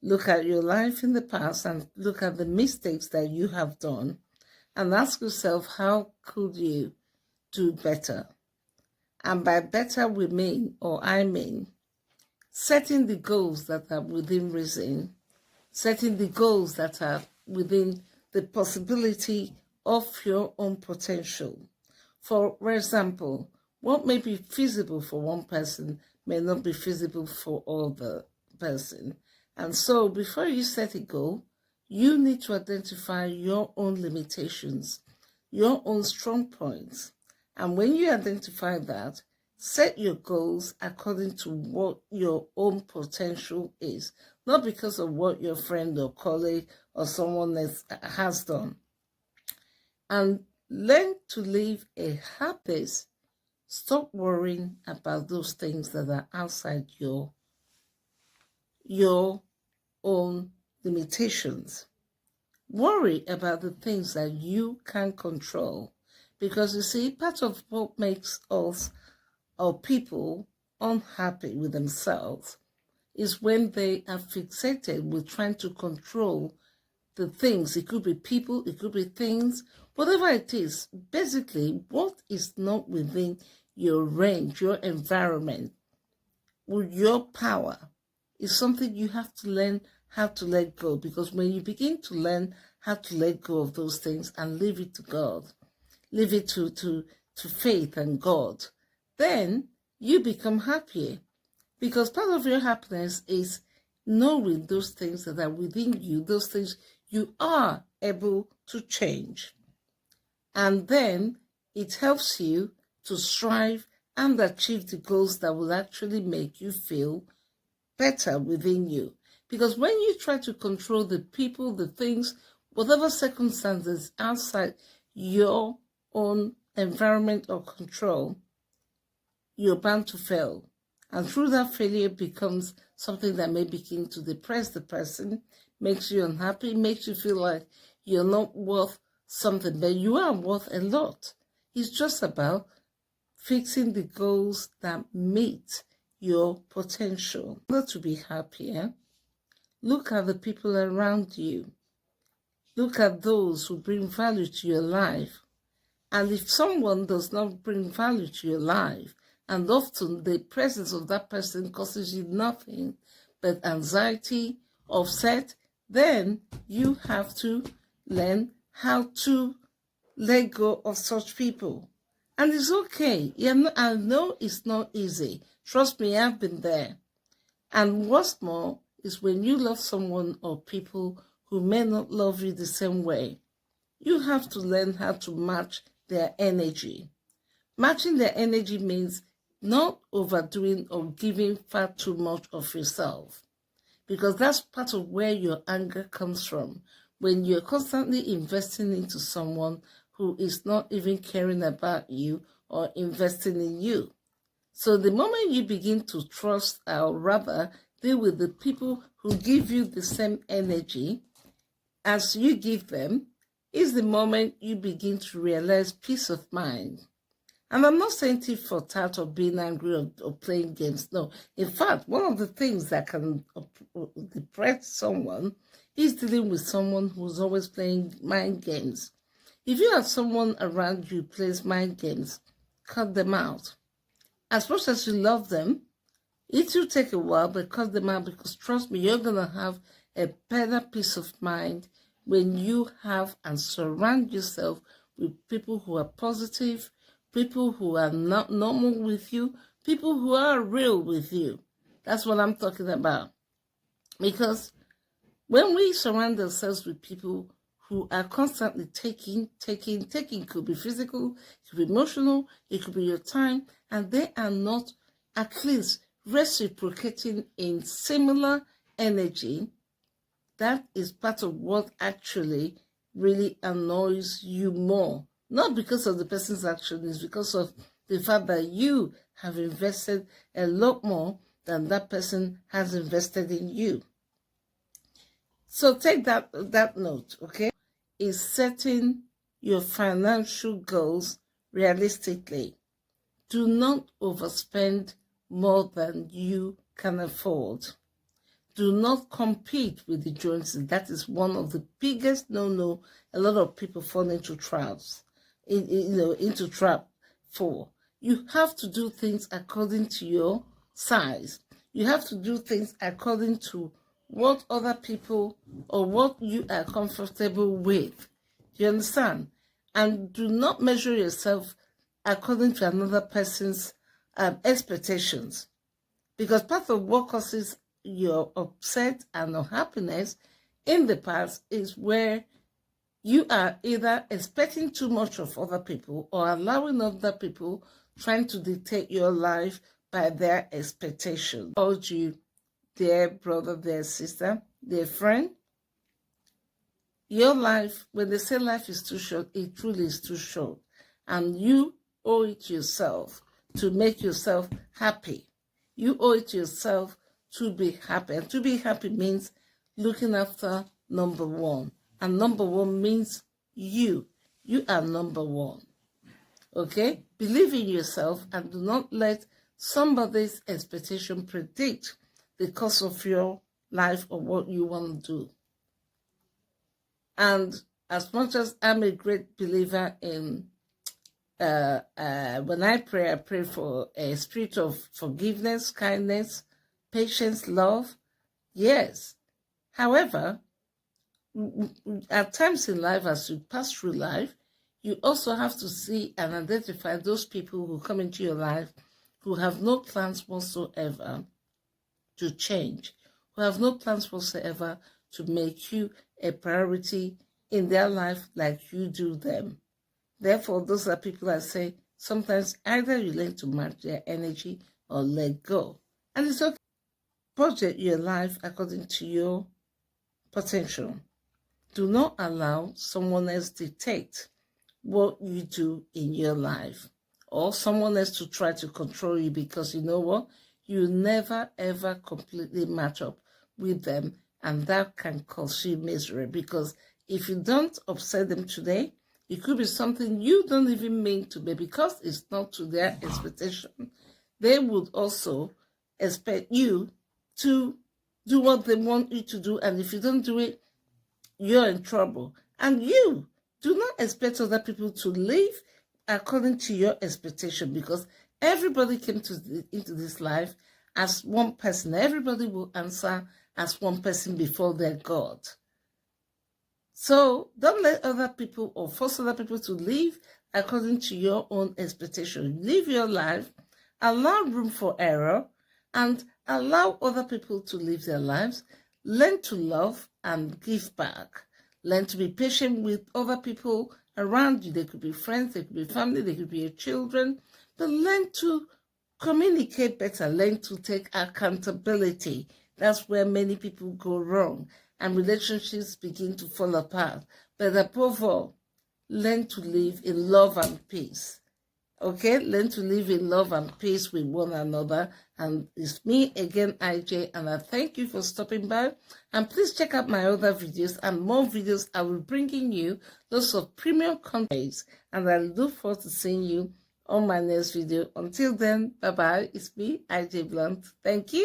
Look at your life in the past and look at the mistakes that you have done and ask yourself, how could you do better? And by better we mean, or I mean, setting the goals that are within reason, setting the goals that are within the possibility of your own potential. For example, what may be feasible for one person may not be feasible for other person. And so before you set a goal, you need to identify your own limitations, your own strong points. And when you identify that, set your goals according to what your own potential is, not because of what your friend or colleague or someone else has done. And learn to live a happy. Stop worrying about those things that are outside your own limitations. Worry about the things that you can control. Because you see, part of what makes us or people unhappy with themselves is when they are fixated with trying to control the things. It could be people, it could be things, whatever it is. Basically, what is not within your range, your environment, with your power, is something you have to learn how to let go. Because when you begin to learn how to let go of those things and leave it to God, leave it to faith and God, then you become happier. Because part of your happiness is knowing those things that are within you, those things you are able to change. And then it helps you to strive and achieve the goals that will actually make you feel better within you. Because when you try to control the people, the things, whatever circumstances outside your own environment or control, you're bound to fail. And through that, failure becomes something that may begin to depress the person, makes you unhappy, makes you feel like you're not worth something, but you are worth a lot. It's just about fixing the goals that meet your potential. In order to be happier, look at the people around you. Look at those who bring value to your life. And if someone does not bring value to your life, and often the presence of that person causes you nothing but anxiety, upset, then you have to learn how to let go of such people. And it's okay. I know it's not easy. Trust me, I've been there. And what's more is when you love someone or people who may not love you the same way, you have to learn how to match their energy. Matching their energy means not overdoing or giving far too much of yourself. Because that's part of where your anger comes from. When you're constantly investing into someone who is not even caring about you or investing in you. So the moment you begin to trust, or rather deal with the people who give you the same energy as you give them, is the moment you begin to realize peace of mind. And I'm not saying tit for tat or being angry or playing games. No. In fact, one of the things that can depress someone is dealing with someone who's always playing mind games. If you have someone around you who plays mind games, cut them out. As much as you love them, it will take a while, but cut them out, because trust me, you're going to have a better peace of mind when you have and surround yourself with people who are positive, people who are not normal with you, people who are real with you. That's what I'm talking about. Because when we surround ourselves with people who are constantly taking, could be physical, it could be emotional, it could be your time, and they are not at least reciprocating in similar energy, that is part of what actually really annoys you more. Not because of the person's action, it's because of the fact that you have invested a lot more than that person has invested in you. So take that note, okay? Is setting your financial goals realistically. Do not overspend more than you can afford. Do not compete with the Joneses. That is one of the biggest no-no a lot of people fall into traps, into trap for. You have to do things according to your size. You have to do things according to what other people or what you are comfortable with. Do you understand? And do not measure yourself according to another person's expectations. Because part of what causes your upset and unhappiness in the past is where you are either expecting too much of other people or allowing other people trying to dictate your life by their expectations. I told you, dear brother, dear sister, dear friend, your life, when they say life is too short, it truly is too short. And you owe it to yourself to make yourself happy. You owe it to yourself to be happy. And to be happy means looking after number one. And number one means you. You are number one. Okay? Believe in yourself and do not let somebody's expectation predict the course of your life or what you want to do. And as much as I'm a great believer in when I pray for a spirit of forgiveness, kindness, patience, love. Yes. However, at times in life, as you pass through life, you also have to see and identify those people who come into your life who have no plans whatsoever to change, who have no plans whatsoever to make you a priority in their life like you do them. Therefore, those are people I say, sometimes either you learn to match their energy or let go. And it's okay. Project your life according to your potential. Do not allow someone else dictate what you do in your life or someone else to try to control you, because you know what? You never ever completely match up with them, and that can cause you misery, because if you don't upset them today, it could be something you don't even mean to be, because it's not to their expectation. They would also expect you to do what they want you to do, and if you don't do it, you're in trouble. And you do not expect other people to live according to your expectation, because everybody came into this life as one person. Everybody will answer as one person before their God. So don't let other people or force other people to live according to your own expectation. Live your life, allow room for error, and allow other people to live their lives. Learn to love and give back. Learn to be patient with other people around you. They could be friends, they could be family, they could be your children. But learn to communicate better. Learn to take accountability. That's where many people go wrong and relationships begin to fall apart. But above all, learn to live in love and peace. Okay, learn to live in love and peace with one another. And it's me again, IJ, and I thank you for stopping by. And please check out my other videos and more videos. I will bring in you lots of premium content, and I look forward to seeing you on my next video. Until then, bye bye. It's me, IJ Blunt. Thank you.